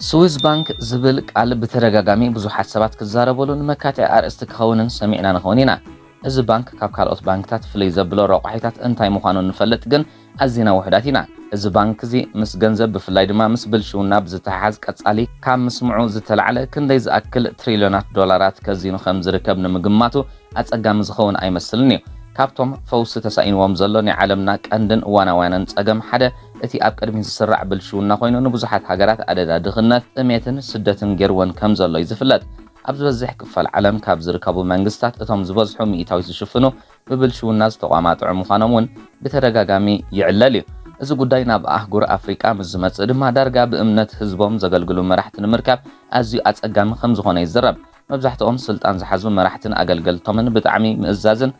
ስዊዝ ባንክ ዝብል ቃል ብተደጋጋሚ ብዙሓት ሰባት ክዛረበሉን መካትዒ ኣርእስቲ ክኸውንን ሰሚዕና ንኸውን ኢና። እዚ ባንክ ካብ ካልኦት ባንክታት ፍልይ ዘብሎ ረቑሒታት እንታይ ምዃኑ ንፈልጥ ግን ኣዝና ውሕዳት ኢና። እዚ ባንክ እዚ ምስ ገንዘብ ብፍላይ ድማ ምስ ብልሽውና ብዝተሓሓዝ ቀጻሊ ካብ ምስምዑ ዝተላዕለ ክንደይ ዝኣክል ትሪልዮናት ዶላራት ከዚኑ ከም ዝርከብ ንምግማቱ ኣጸጋሚ ዝኸውን ኣይመስልን እዩ። ካብቶም ፈውሲ ተሳኢንዎም ዘሎ ናይ ዓለምና ቀንድን እዋናውያንን ጸገም ሓደ እቲ ኣብ ቅድሚት ዝስራዕ ብልሽውና ኮይኑ ንብዙሓት ሃገራት ኣደዳ ድኽነት ጥሜትን ስደትን ጌርወን ከም ዘሎ እዩ ዝፍለጥ። ኣብ ዝበዝሕ ክፋል ዓለም ካብ ዝርከቡ መንግስታት እቶም ዝበዝሑ ሚእታዊት ዝሽፍኑ ብብልሽውና ዝተቋማጥዑ ምዃኖም እውን ብተደጋጋሚ ይዕለል እዩ። እዚ ጉዳይ ናብ ኣህጉር ኣፍሪቃ ምስ ዝመጽእ ድማ ዳርጋ ብእምነት ህዝቦም ዘገልግሉ መራሕቲ ንምርካብ ኣዝዩ ኣጸጋሚ ከም ዝኾነ ይዝረብ። መብዛሕትኦም ስልጣን ዝሓዙ መራሕትን ኣገልገልቶምን ብጣዕሚ ምእዛዝን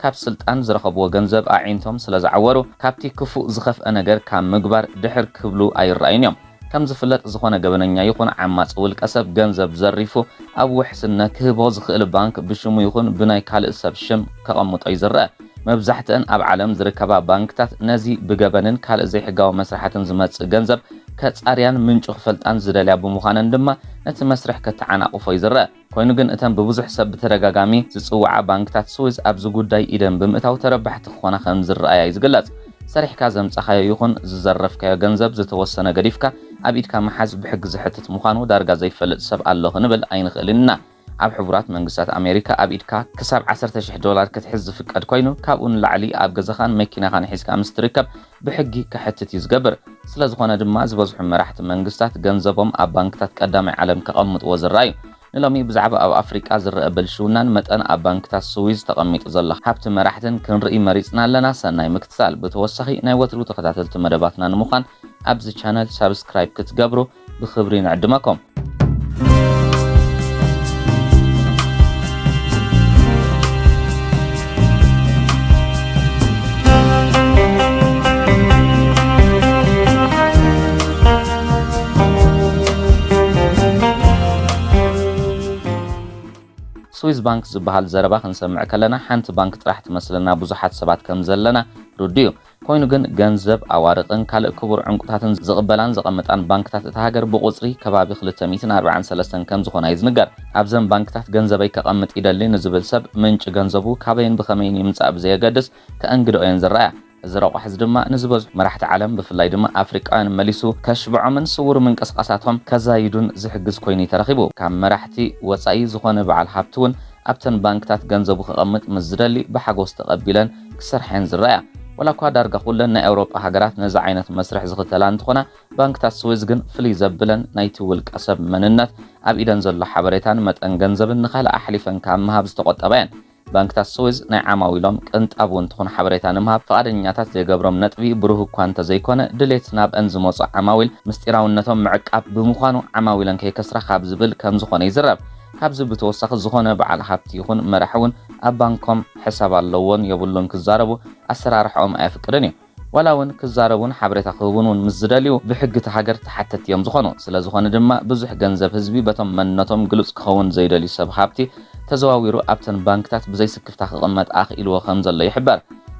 ካብ ስልጣን ዝረኸብዎ ገንዘብ ኣዒንቶም ስለ ዝዓወሩ ካብቲ ክፉእ ዝኸፍአ ነገር ካብ ምግባር ድሕር ክብሉ ኣይረኣዩን እዮም። ከም ዝፍለጥ ዝኾነ ገበነኛ ይኹን ዓማፅ ውልቀ ሰብ ገንዘብ ዘሪፉ ኣብ ውሕስነት ክህቦ ዝኽእል ባንክ ብሽሙ ይኹን ብናይ ካልእ ሰብ ሽም ከቐምጦ እዩ ዝረአ። መብዛሕትአን ኣብ ዓለም ዝርከባ ባንክታት ነዚ ብገበንን ካልእ ዘይሕጋዊ መስራሓትን ዝመጽእ ገንዘብ ከጻርያን ምንጩ ክፈልጣን ዝደልያ ብምዃነን ድማ ነቲ መስርሕ ከተዓናቕፎ እዩ ዝረአ። ኮይኑ ግን እተን ብብዙሕ ሰብ ብተደጋጋሚ ዝጽውዓ ባንክታት ስዊዝ ኣብዚ ጉዳይ ኢደን ብምእታው ተረባሕቲ ክኾና ከም ዝረኣያ እዩ ዝግለጽ። ሰሪሕካ ዘምጻኻዮ ይኹን ዝዘረፍካዮ ገንዘብ ዝተወሰነ ገዲፍካ ኣብ ኢድካ መሓዝ ብሕጊ ዝሕትት ምዃኑ ዳርጋ ዘይፈልጥ ሰብ ኣሎ ክንብል ኣይንኽእልን ኢና። ኣብ ሕቡራት መንግስታት ኣሜሪካ ኣብ ኢድካ ክሳብ 10,000 ዶላር ክትሕዝ ዝፍቀድ ኮይኑ ካብኡ ንላዕሊ ኣብ ገዛኻን መኪናኻን ሒዝካ ምስ ትርከብ ብሕጊ ክሕትት እዩ ዝገብር። ስለ ዝኾነ ድማ ዝበዝሑ መራሕቲ መንግስታት ገንዘቦም ኣብ ባንክታት ቀዳማይ ዓለም ከቐምጥዎ ዝረኣዩ። ንሎሚ ብዛዕባ ኣብ ኣፍሪቃ ዝረአ ብልሽውናን መጠን ኣብ ባንክታት ስዊዝ ተቐሚጡ ዘሎ ሃብቲ መራሕትን ክንርኢ መሪፅና ኣለና። ሰናይ ምክትታል። ብተወሳኺ ናይ ወትሩ ተኸታተልቲ መደባትና ንምዃን ኣብዚ ቻነል ሳብስክራይብ ክትገብሩ ብክብሪ ንዕድመኩም። ስዊዝ ባንክ ዝበሃል ዘረባ ክንሰምዕ ከለና ሓንቲ ባንክ ጥራሕ ትመስለና ብዙሓት ሰባት ከም ዘለና ርድዩ። ኮይኑ ግን ገንዘብ ኣዋርቕን ካልእ ክቡር ዕንቁታትን ዝቕበላን ዘቐምጣን ባንክታት እታ ሃገር ብቁፅሪ ከባቢ 243 ከም ዝኾና እዩ ዝንገር። ኣብዘን ባንክታት ገንዘበይ ከቐምጥ ይደሊ ንዝብል ሰብ ምንጪ ገንዘቡ ካበይን ብኸመይን ይምጻእ ብዘየገድስ ከእንግድኦ እየን ዝረኣያ። እዚ ረቑሕ እዚ ድማ ንዝበዝሑ መራሕቲ ዓለም ብፍላይ ድማ ኣፍሪቃውያን መሊሱ ከሽብዖምን ስውር ምንቅስቓሳቶም ከዛይዱን ዝሕግዝ ኮይኑ ተረኺቡ። ካብ መራሕቲ ወፃኢ ዝኾነ በዓል ሃብቲ እውን ኣብተን ባንክታት ገንዘቡ ክቐምጥ ምስ ዝደሊ ብሓጎስ ተቐቢለን ክሰርሐን ዝረኣያ። ወላ እኳ ዳርጋ ኩለን ናይ ኣውሮጳ ሃገራት ነዚ ዓይነት መስርሕ ዝኽተላ እንትኾና ባንክታት ስዊዝ ግን ፍልይ ዘብለን ናይቲ ውልቀ ሰብ መንነት ኣብ ኢደን ዘሎ ሓበሬታን መጠን ገንዘብን ንኻልእ ኣሕሊፈን ካብ ምሃብ ዝተቆጠባ እየን። ባንክታት ስዊዝ ናይ ዓማዊሎም ቅንጣብ እውን ትኹን ሓበሬታ ንምሃብ ፈቃደኛታት ዘይገብሮም ነጥቢ ብሩህ እኳ እንተዘይኮነ ድሌት ናብአን ዝመፁ ዓማዊል ምስጢራውነቶም ምዕቃብ ብምዃኑ ዓማዊለን ከይከስራ ካብ ዝብል ከም ዝኾነ ይዝረብ። ካብዚ ብተወሳኺ ዝኾነ በዓል ሃብቲ ይኹን መራሒ እውን ኣብ ባንኮም ሕሳብ ኣለዎን የብሉን ክዛረቡ ኣሰራርሖኦም ኣየፍቅድን እዩ። ዋላ እውን ክዛረቡን ሓበሬታ ክህቡን እውን ምስ ዝደልዩ ብሕጊ እቲ ሃገር ተሓተት እዮም ዝኾኑ። ስለ ዝኾነ ድማ ብዙሕ ገንዘብ ህዝቢ በቶም መንነቶም ግሉፅ ክኸውን ዘይደልዩ ሰብ ሃብቲ ተዘዋዊሩ ኣብተን ባንክታት ብዘይ ስክፍታ ክቕመጥ ኣኽኢልዎ ከም ዘሎ ይሕበር።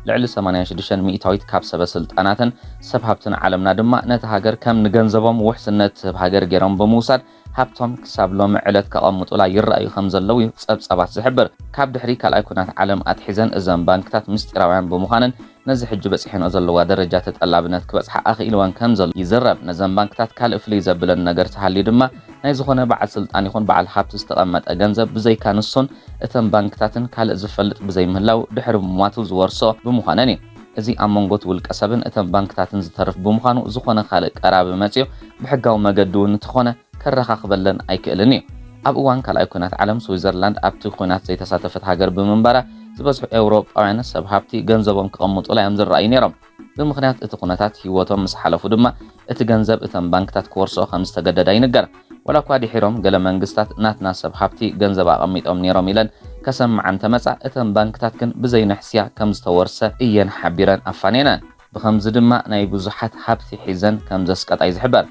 ልዕሊ 86 ሚእታዊት ካብ ሰበስልጣናትን ሰብ ሃብትን ዓለምና ድማ ነቲ ሃገር ከም ንገንዘቦም ውሕስነት ትህብ ሃገር ገይሮም ብምውሳድ ሃብቶም ክሳብ ሎሚ ዕለት ከቐምጡላ ይረኣዩ ከም ዘለው እዩ ፀብፀባት ዝሕብር። ካብ ድሕሪ ካልኣይ ኩናት ዓለም ኣትሒዘን እዘን ባንክታት ምስጢራውያን ብምዃንን ነዚ ሕጂ በፂሕንኦ ዘለዋ ደረጃ ተጠላብነት ክበፅሓ ኣኽኢልዋን ከም ዘሎ ይዝረብ። ነዘን ባንክታት ካልእ ፍልይ ዘብለን ነገር ተሃልዩ ድማ ናይ ዝኾነ በዓል ስልጣን ይኹን በዓል ሃብቲ ዝተቐመጠ ገንዘብ ብዘይካ ንሱን እተን ባንክታትን ካልእ ዝፈልጥ ብዘይምህላው ድሕሪ ምሟቱ ዝወርሶ ብምዃነን እዩ። እዚ ኣብ መንጎት ውልቀ ሰብን እተን ባንክታትን ዝተርፍ ብምዃኑ ዝኾነ ካልእ ቀራቢ መፅዮ ብሕጋዊ መገዲ እውን እንተኾነ ከረኻኽበለን ኣይክእልን እዩ። ኣብ እዋን ካልኣይ ኩናት ዓለም ስዊዘርላንድ ኣብቲ ኩናት ዘይተሳተፈት ሃገር ብምንባራ ዝበዝሑ ኤውሮጳውያን ሰብ ሃብቲ ገንዘቦም ክቐምጡላ እዮም ዝረኣዩ ነይሮም። ብምኽንያት እቲ ኩነታት ሂወቶም ምስ ሓለፉ ድማ እቲ ገንዘብ እተን ባንክታት ክወርሶ ከም ዝተገደዳ ይንገር። ወላ እኳ ድሒሮም ገለ መንግስታት ናትና ሰብ ሃብቲ ገንዘብ ኣቐሚጦም ነይሮም ኢለን ከሰምዓን ተመጻ እተን ባንክታት ግን ብዘይ ንሕስያ ከም ዝተወርሰ እየን ሓቢረን ኣፋኔነን። ብከምዚ ድማ ናይ ብዙሓት ሃብቲ ሒዘን ከም ዘስቀጣ እዩ ዝሕበር።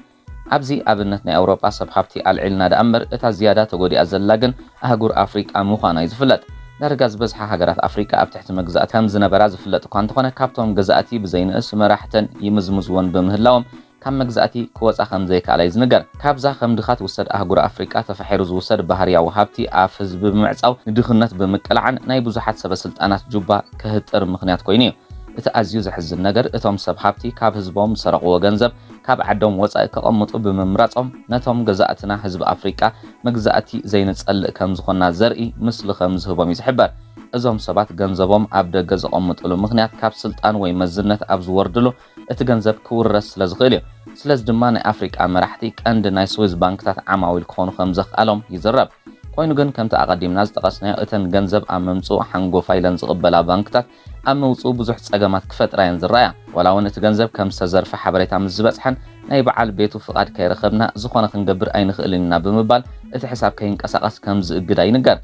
ኣብዚ ኣብነት ናይ ኣውሮጳ ሰብ ሃብቲ ኣልዒልና ደኣምበር እታ ዝያዳ ተጎዲኣ ዘላ ግን ኣህጉር ኣፍሪቃ ምዃና እዩ ዝፍለጥ። ዳርጋ ዝበዝሓ ሃገራት ኣፍሪቃ ኣብ ትሕቲ መግዛእቲ ከም ዝነበራ ዝፍለጥ እኳ እንተኾነ ካብቶም ገዛእቲ ብዘይንእስ መራሕተን ይምዝምዝዎን ብምህላዎም ካብ መግዛእቲ ክወፃ ከም ዘይከኣለ ይዝነገር ካብዛ ከም ድኻት ውሰድ ኣህጉር ኣፍሪቃ ተፈሒሩ ዝውሰድ ባህርያዊ ሃብቲ ኣፍ ህዝቢ ብምዕፃው ንድኽነት ብምቅላዕን ናይ ብዙሓት ሰበስልጣናት ጁባ ክህጥር ምኽንያት ኮይኑ እዩ እቲ ኣዝዩ ዘሕዝን ነገር እቶም ሰብ ሃብቲ ካብ ህዝቦም ዝሰረቕዎ ገንዘብ ካብ ዓዶም ወፃኢ ከቐምጡ ብምምራፆም ነቶም ገዛእትና ህዝቢ ኣፍሪቃ መግዛእቲ ዘይንጸልእ ከም ዝኾና ዘርኢ ምስሊ ከም ዝህቦም እዩ ዝሕበር እዞም ሰባት ገንዘቦም ኣብ ደገ ዘቐምጥሉ ምኽንያት ካብ ስልጣን ወይ መዝነት ኣብ ዝወርድሉ እቲ ገንዘብ ክውረስ ስለ ዝኽእል እዩ ስለዚ ድማ ናይ ኣፍሪቃ መራሕቲ ቀንዲ ናይ ስዊዝ ባንክታት ዓማዊል ክኾኑ ከም ዘኽኣሎም ይዝረብ ኮይኑ ግን ከምቲ ኣቐዲምና ዝጠቐስናዮ እተን ገንዘብ ኣብ ምምፁእ ሓንጎፋ ኢለን ዝቕበላ ባንክታት ኣብ ምውፁእ ብዙሕ ፀገማት ክፈጥራየን ዝረኣያ ዋላ እውን እቲ ገንዘብ ከም ዝተዘርፈ ሓበሬታ ምስ ዝበፅሐን ናይ በዓል ቤቱ ፍቓድ ከይረኸብና ዝኾነ ክንገብር ኣይንኽእልን ኢና ብምባል እቲ ሕሳብ ከይንቀሳቐስ ከም ዝእግዳ ይንገር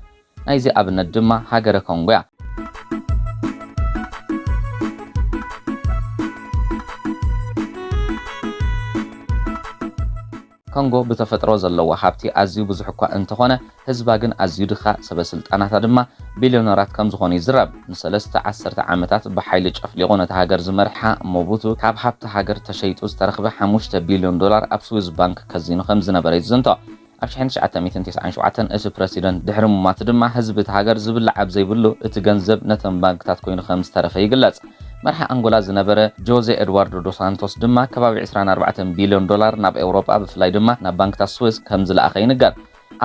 ናይዚ ኣብነት ድማ ሃገረ ኮንጎ እያ ኮንጎ ብተፈጥሮ ዘለዎ ሃብቲ ኣዝዩ ብዙሕ እኳ እንተኾነ ህዝባ ግን ኣዝዩ ድኻ ሰበስልጣናታ ድማ ቢልዮነራት ከም ዝኾኑ ይዝረብ ንሰለስተ ዓሰርተ ዓመታት ብሓይሊ ጨፍሊቑ ነቲ ሃገር ዝመርሓ ሞቡቱ ካብ ሃብቲ ሃገር ተሸይጡ ዝተረኽበ 5 ቢልዮን ዶላር ኣብ ስዊዝ ባንክ ከዚኑ ከም ዝነበረ ይዝንቶ ኣብ 1997 እቲ ፕረሲደንት ድሕሪ ምማቱ ድማ ህዝቢ እቲ ሃገር ዝብላዕ ኣብ ዘይብሉ እቲ ገንዘብ ነተን ባንክታት ኮይኑ ከም ዝተረፈ ይግለጽ መርሓ አንጎላ ዝነበረ ጆዜ ኤድዋርዶ ዶስ ሳንቶስ ድማ ከባቢ 24 ቢልዮን ዶላር ናብ ኤውሮጳ ብፍላይ ድማ ናብ ባንክታት ስዊዝ ከም ዝለኣኸ ይንገር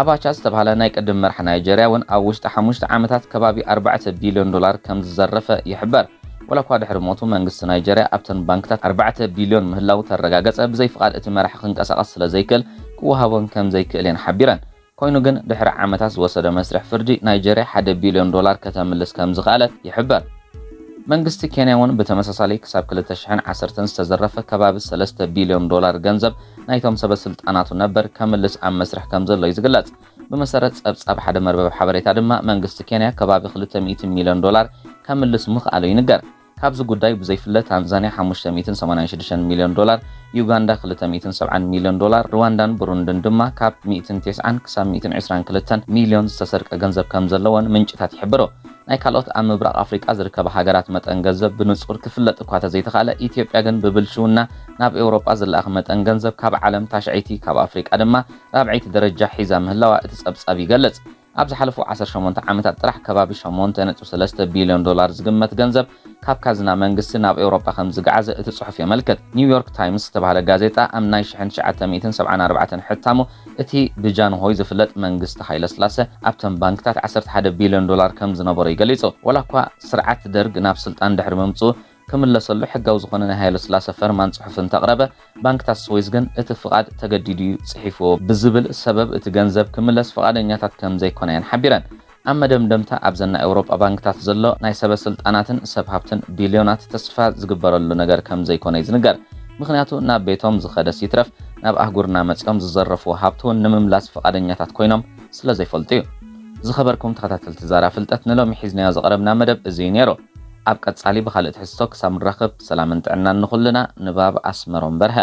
ኣባቻ ዝተባሃለ ናይ ቅድም መርሓ ናይጀርያ እውን ኣብ ውሽጢ 5 ዓመታት ከባቢ 4 ቢልዮን ዶላር ከም ዝዘረፈ ይሕበር ወላ እኳ ድሕሪ ሞቱ መንግስቲ ናይጀርያ ኣብተን ባንክታት 4 ቢልዮን ምህላው ተረጋገፀ ብዘይ ፍቓድ እቲ መራሒ ክንቀሳቐስ ስለ ዘይክእል ክወሃቦን ከም ዘይክእል የን ሓቢረን ኮይኑ ግን ድሕሪ ዓመታት ዝወሰደ መስርሕ ፍርዲ ናይጀርያ 1 ቢልዮን ዶላር ከተምልስ ከም ዝኽኣለት ይሕበር መንግስቲ ኬንያ እውን ብተመሳሳሊ ክሳብ 2010 ዝተዘረፈ ከባቢ 3 ቢልዮን ዶላር ገንዘብ ናይቶም ሰበስልጣናቱ ነበር ከምልስ ኣብ መስርሕ ከም ዘሎ ይዝግለጽ ብመሰረት ጸብጻብ ሓደ መርበብ ሓበሬታ ድማ መንግስቲ ኬንያ ከባቢ 200 ሚልዮን ዶላር ከምልስ ምኽኣሉ ይንገር ካብዚ ጉዳይ ብዘይፍለ ታንዛንያ 586 ሚልዮን ዶላር ዩጋንዳ 270 ሚልዮን ዶላር ሩዋንዳን ብሩንድን ድማ ካብ 190 ክሳብ 122 ሚልዮን ዝተሰርቀ ገንዘብ ከም ዘለዎን ምንጭታት ይሕብሩ ናይ ካልኦት ኣብ ምብራቕ ኣፍሪቃ ዝርከባ ሃገራት መጠን ገንዘብ ብንጹር ክፍለጥ እኳ ተዘይተኻለ ኢትዮጵያ ግን ብብልሽውና ናብ ኤውሮጳ ዝለኣኸ መጠን ገንዘብ ካብ ዓለም ታሽዒቲ ካብ ኣፍሪቃ ድማ ራብዒቲ ደረጃ ሒዛ ምህላዋ እቲ ጸብጻብ ይገልጽ ኣብ ዝሓለፉ 18 ዓመታት ጥራሕ ከባቢ 8.3 ቢልዮን ዶላር ዝግመት ገንዘብ ካብ ካዝና መንግስቲ ናብ ኤውሮጳ ከም ዝገዓዘ እቲ ጽሑፍ የመልክት ኒውዮርክ ታይምስ ዝተባሃለ ጋዜጣ ኣብ ናይ 1974 ሕታሙ እቲ ብጃንሆይ ዝፍለጥ መንግስቲ ሃይለስላሴ ኣብተን ባንክታት 11 ቢልዮን ዶላር ከም ዝነበሩ ይገሊጹ ወላ እኳ ስርዓት ደርግ ናብ ስልጣን ድሕሪ ምምጽኡ ክምለሰሉ ሕጋዊ ዝኾነ ናይ ሃይለስላሴ ፈርማን ጽሑፍን ተቕረበ ባንክታት ስዊዝ ግን እቲ ፍቓድ ተገዲዱ ጽሒፍዎ ብዝብል ሰበብ እቲ ገንዘብ ክምለስ ፍቓደኛታት ከም ዘይኮነየን ሓቢረን ኣብ መደምደምታ ኣብ ዘና ኤውሮጳ ባንክታት ዘሎ ናይ ሰበስልጣናትን ሰብ ሃብትን ቢልዮናት ተስፋ ዝግበረሉ ነገር ከም ዘይኮነ ይዝንገር ምክንያቱ ናብ ቤቶም ዝኸደስ ይትረፍ ናብ ኣህጉርና መጽኦም ዝዘረፍዎ ሃብትን ንምምላስ ፍቓደኛታት ኮይኖም ስለ ዘይፈልጡ እዩ ዝኸበርኩም ተኸታተልቲ ዛራ ፍልጠት ንሎሚ ሒዝናዮ ዘቐረብና መደብ እዙይ ነይሩ ኣብ ቀጻሊ ብኻልእ ትሕዝቶ ክሳብ ንራኸብ ሰላምን ጥዕናን ንኹልና ንባብ ኣስመሮም በርሀ